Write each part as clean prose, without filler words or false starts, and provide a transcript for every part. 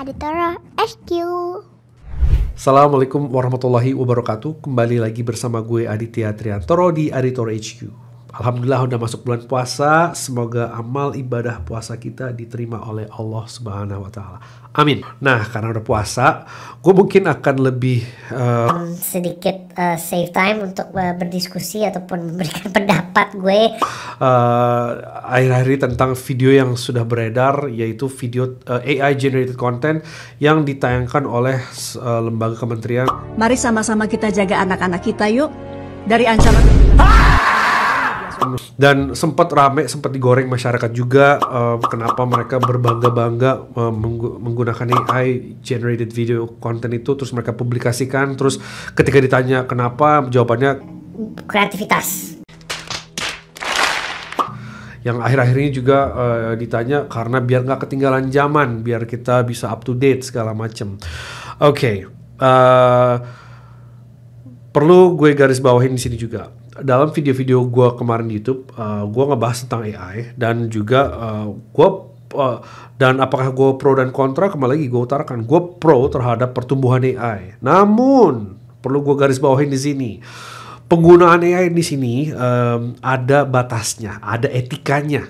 Aditoro HQ. Assalamualaikum warahmatullahi wabarakatuh. Kembali lagi bersama gue Aditya Triantoro di Aditoro HQ. Alhamdulillah udah masuk bulan puasa. Semoga amal ibadah puasa kita diterima oleh Allah Subhanahu wa Ta'ala. Amin. Nah, karena udah puasa, gue mungkin akan lebih sedikit save time untuk berdiskusi ataupun memberikan pendapat gue akhir-akhir ini tentang video yang sudah beredar, yaitu video AI generated content yang ditayangkan oleh lembaga kementerian. Mari sama-sama kita jaga anak-anak kita yuk dari ancaman. Dan sempat rame, sempat digoreng masyarakat juga, kenapa mereka berbangga-bangga menggunakan AI generated video content itu, terus mereka publikasikan, terus ketika ditanya kenapa, jawabannya kreativitas. Yang akhir-akhir ini juga ditanya karena biar nggak ketinggalan zaman, biar kita bisa up to date segala macam. Oke. Perlu gue garis bawahin di sini juga. Dalam video-video gue kemarin di YouTube, gue ngebahas tentang AI dan juga dan apakah gue pro dan kontra, kembali lagi gue utarakan gue pro terhadap pertumbuhan AI. Namun perlu gue garis bawahin di sini, penggunaan AI di sini ada batasnya, ada etikanya.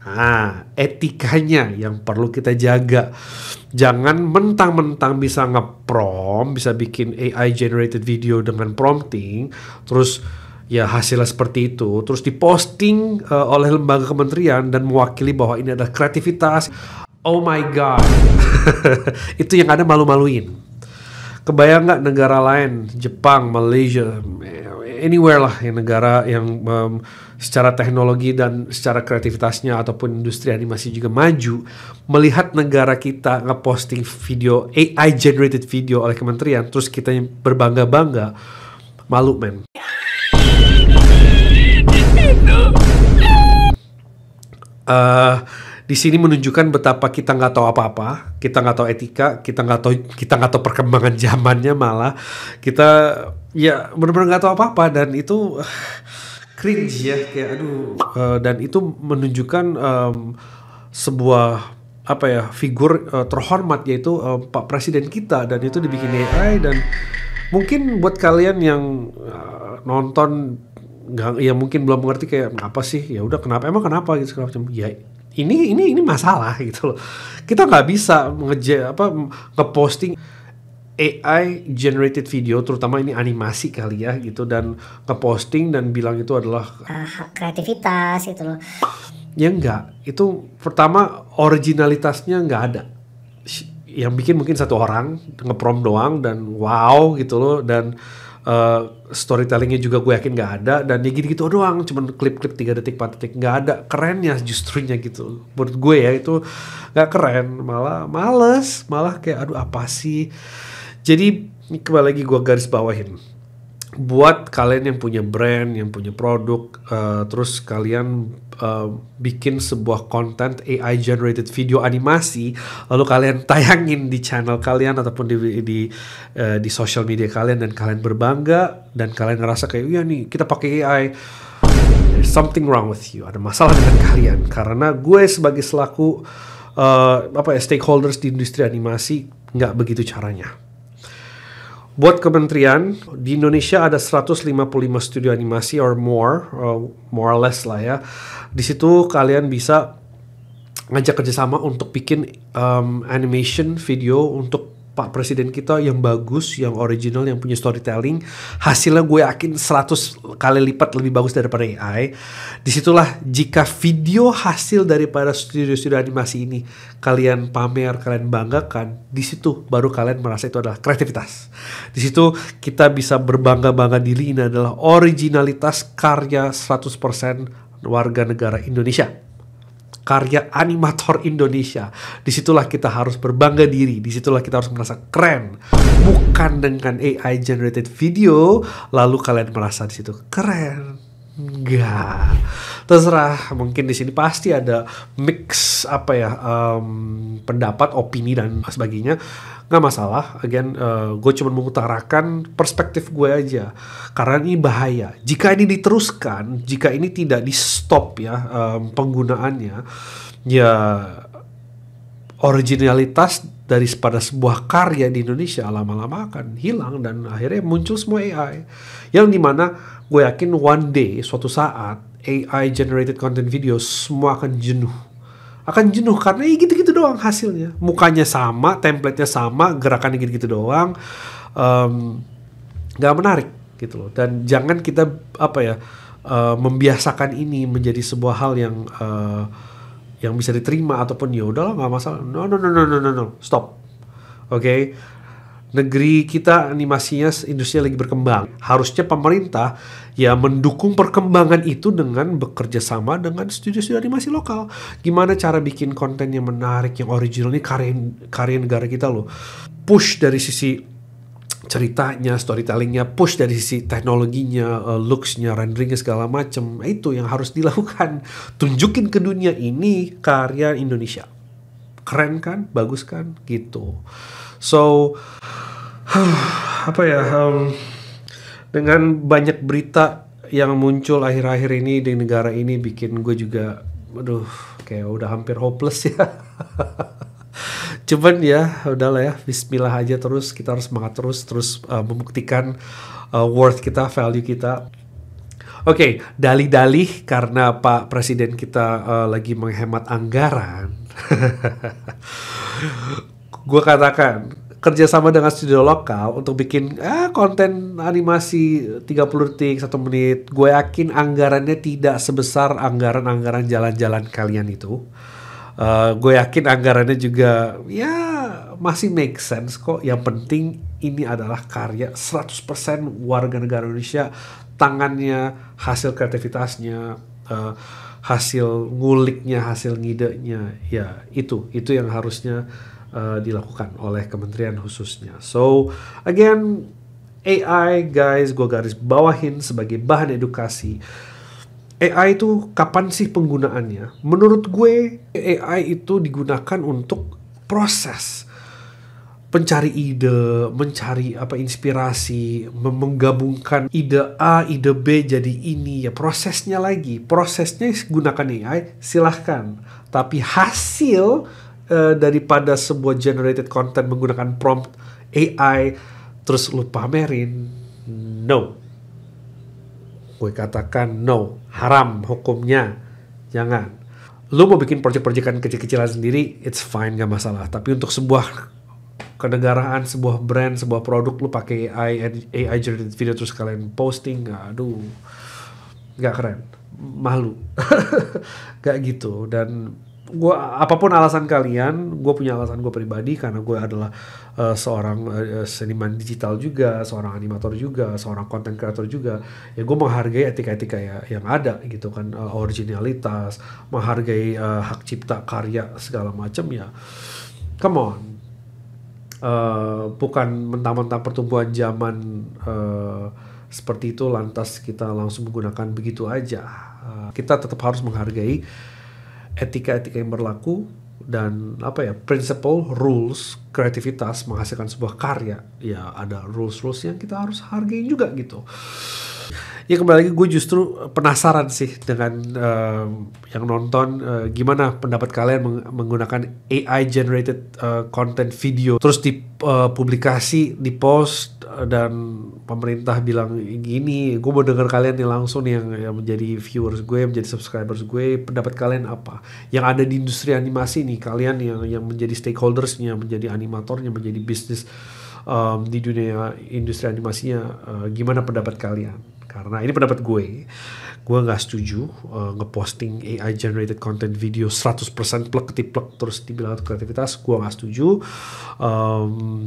Nah, etikanya yang perlu kita jaga. Jangan mentang-mentang bisa nge-prompt, bisa bikin AI generated video dengan prompting, terus ya hasilnya seperti itu, terus diposting oleh lembaga kementerian dan mewakili bahwa ini adalah kreativitas. Oh my god. Itu yang ada malu-maluin. Kebayang nggak negara lain, Jepang, Malaysia, anywhere lah, yang negara yang secara teknologi dan secara kreativitasnya ataupun industri animasi juga maju, melihat negara kita ngeposting video AI generated video oleh kementerian, terus kita yang berbangga-bangga, malu men. Di sini menunjukkan betapa kita nggak tahu apa-apa, kita nggak tahu etika, kita nggak tahu perkembangan zamannya, malah kita ya benar-benar nggak tahu apa-apa, dan itu cringe ya, kayak aduh. Dan itu menunjukkan sebuah apa ya, figur terhormat, yaitu Pak Presiden kita, dan itu dibikin AI. Dan mungkin buat kalian yang nonton nggak, ya mungkin belum mengerti kayak apa sih, ya udah kenapa, emang kenapa gitu segala macam. Ya ini masalah gitu loh. Kita nggak bisa ngeposting AI generated video, terutama ini animasi kali ya gitu, dan ngeposting dan bilang itu adalah kreativitas gitu loh. Ya enggak, itu pertama originalitasnya nggak ada. Yang bikin mungkin satu orang nge-prompt doang dan wow gitu loh, dan storytellingnya juga gue yakin nggak ada, dan ya gitu-gitu doang, cuman klip-klip 3 detik 4 detik, nggak ada kerennya justrunya gitu. Menurut gue ya itu nggak keren, malah males, malah kayak aduh apa sih. Jadi kembali lagi gue garis bawahin, buat kalian yang punya brand, yang punya produk, terus kalian bikin sebuah konten AI generated video animasi, lalu kalian tayangin di channel kalian ataupun di social media kalian, dan kalian berbangga dan kalian ngerasa kayak iya nih kita pakai AI, there's something wrong with you, ada masalah dengan kalian. Karena gue sebagai selaku stakeholders di industri animasi nggak begitu caranya. Buat kementerian, di Indonesia ada 155 studio animasi or more or less lah ya. Di situ kalian bisa ngajak kerjasama untuk bikin animation video untuk Pak Presiden kita yang bagus, yang original, yang punya storytelling. Hasilnya gue yakin 100 kali lipat lebih bagus daripada AI. Disitulah jika video hasil daripada studio-studio animasi ini kalian pamer, kalian banggakan, di situ baru kalian merasa itu adalah kreativitas. Di situ kita bisa berbangga-bangga diri, ini adalah originalitas karya 100% warga negara Indonesia, karya animator Indonesia. Disitulah kita harus berbangga diri, disitulah kita harus merasa keren, bukan dengan AI generated video lalu kalian merasa di situ keren. Enggak, terserah. Mungkin di sini pasti ada mix pendapat, opini dan sebagainya. Nggak masalah. Again, gue cuma mengutarakan perspektif gue aja. Karena ini bahaya. Jika ini diteruskan, jika ini tidak di stop ya penggunaannya, ya originalitas daripada sebuah karya di Indonesia lama-lama akan hilang dan akhirnya muncul semua AI. Yang dimana gue yakin one day, suatu saat AI generated content video semua akan jenuh. Akan jenuh karena gitu-gitu doang hasilnya. Mukanya sama, template-nya sama, gerakannya gitu-gitu doang. Gak menarik gitu loh. Dan jangan kita membiasakan ini menjadi sebuah hal yang bisa diterima ataupun ya udahlah nggak masalah. No, stop. Oke. Negeri kita animasinya, industrinya lagi berkembang. Harusnya pemerintah ya mendukung perkembangan itu dengan bekerja sama dengan studio-studio animasi lokal. Gimana cara bikin konten yang menarik, yang original, ini karya negara kita loh. Push dari sisi ceritanya, storytellingnya, push dari sisi teknologinya, looksnya, renderingnya segala macem. Itu yang harus dilakukan. Tunjukin ke dunia ini karya Indonesia. Keren kan? Bagus kan? Gitu. So dengan banyak berita yang muncul akhir-akhir ini di negara ini bikin gue juga kayak udah hampir hopeless ya. Cuman ya udahlah ya, bismillah aja terus, kita harus semangat terus membuktikan worth kita, value kita. Oke, dalih-dalih karena Pak Presiden kita lagi menghemat anggaran. Gue katakan kerjasama dengan studio lokal untuk bikin konten animasi 30 detik, 1 menit. Gue yakin anggarannya tidak sebesar anggaran-anggaran jalan-jalan kalian itu. Gue yakin anggarannya juga ya masih make sense kok. Yang penting ini adalah karya 100% warga negara Indonesia. Tangannya, hasil kreativitasnya, hasil nguliknya, hasil ngidenya. Ya itu yang harusnya dilakukan oleh kementerian khususnya. So again, AI guys, gue garis bawahin sebagai bahan edukasi. AI itu kapan sih penggunaannya? Menurut gue AI itu digunakan untuk proses pencari ide, mencari inspirasi, menggabungkan ide A, ide B jadi ini ya, prosesnya gunakan AI silahkan. Tapi hasil daripada sebuah generated content menggunakan prompt AI terus lu pamerin, no. Gue katakan no, haram hukumnya, jangan. Lu mau bikin project-projectan kecil-kecilan sendiri, it's fine, gak masalah. Tapi untuk sebuah kenegaraan, sebuah brand, sebuah produk, lu pakai AI generated video terus kalian posting, aduh, gak keren, malu. Gak gitu. Dan gue, apapun alasan kalian, gue punya alasan gue pribadi karena gue adalah seorang seniman digital juga, seorang animator juga, seorang content creator juga. Ya gue menghargai etika-etika yang ada gitu kan, originalitas, menghargai hak cipta karya segala macam ya. Come on, bukan mentang-mentang pertumbuhan zaman seperti itu lantas kita langsung menggunakan begitu aja. Kita tetap harus menghargai etika-etika yang berlaku dan principle, rules, kreativitas menghasilkan sebuah karya. Ya ada rules yang kita harus hargai juga gitu. Ya kembali lagi, gue justru penasaran sih dengan yang nonton, gimana pendapat kalian menggunakan AI generated content video terus dipublikasi, dipost, dan pemerintah bilang gini. Gue mau dengar kalian nih langsung nih yang menjadi viewers gue, menjadi subscribers gue, pendapat kalian apa yang ada di industri animasi nih, kalian yang menjadi stakeholdersnya, menjadi animatornya, menjadi bisnis di dunia industri animasinya. Gimana pendapat kalian? Karena ini pendapat gue nggak setuju ngeposting AI generated content video 100% plek terus dibilang kreativitas. Gue nggak setuju,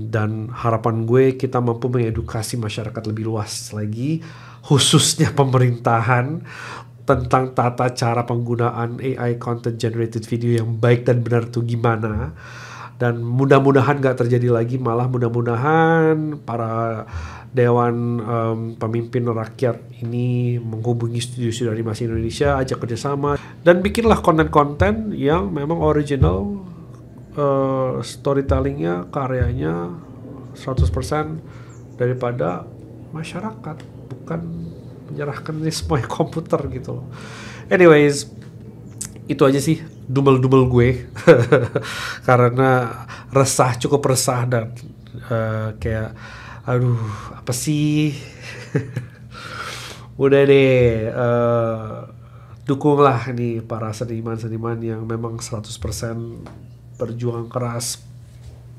dan harapan gue kita mampu mengedukasi masyarakat lebih luas lagi, khususnya pemerintahan, tentang tata cara penggunaan AI content generated video yang baik dan benar itu gimana. Dan mudah-mudahan gak terjadi lagi, malah mudah-mudahan para dewan pemimpin rakyat ini menghubungi studio-studio animasi Indonesia, ajak kerjasama, dan bikinlah konten-konten yang memang original, storytellingnya, karyanya 100% daripada masyarakat, bukan menyerahkan ini semuanya komputer gitu. Anyways, itu aja sih dumel-dumel gue karena cukup resah dan kayak aduh apa sih. Udah deh, dukunglah nih para seniman-seniman yang memang 100% berjuang keras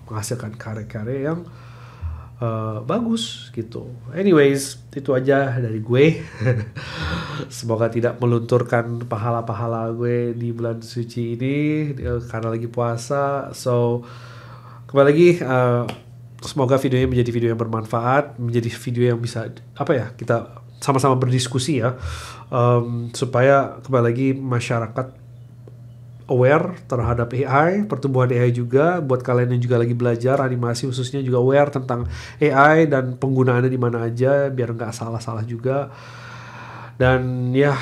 menghasilkan karya-karya yang bagus gitu. Anyways, itu aja dari gue. Semoga tidak melunturkan pahala-pahala gue di bulan suci ini karena lagi puasa. So, kembali lagi, semoga videonya menjadi video yang bermanfaat, menjadi video yang bisa kita sama-sama berdiskusi ya, supaya kembali lagi masyarakat aware terhadap AI, pertumbuhan AI juga. Buat kalian yang juga lagi belajar animasi khususnya juga aware tentang AI dan penggunaannya di mana aja biar nggak salah-salah juga. Dan ya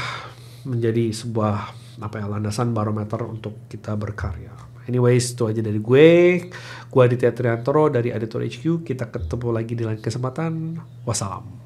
menjadi sebuah landasan barometer untuk kita berkarya. Anyways, itu aja dari gue. Gue Aditya Triantoro dari Editor HQ. Kita ketemu lagi di lain kesempatan. Wassalam.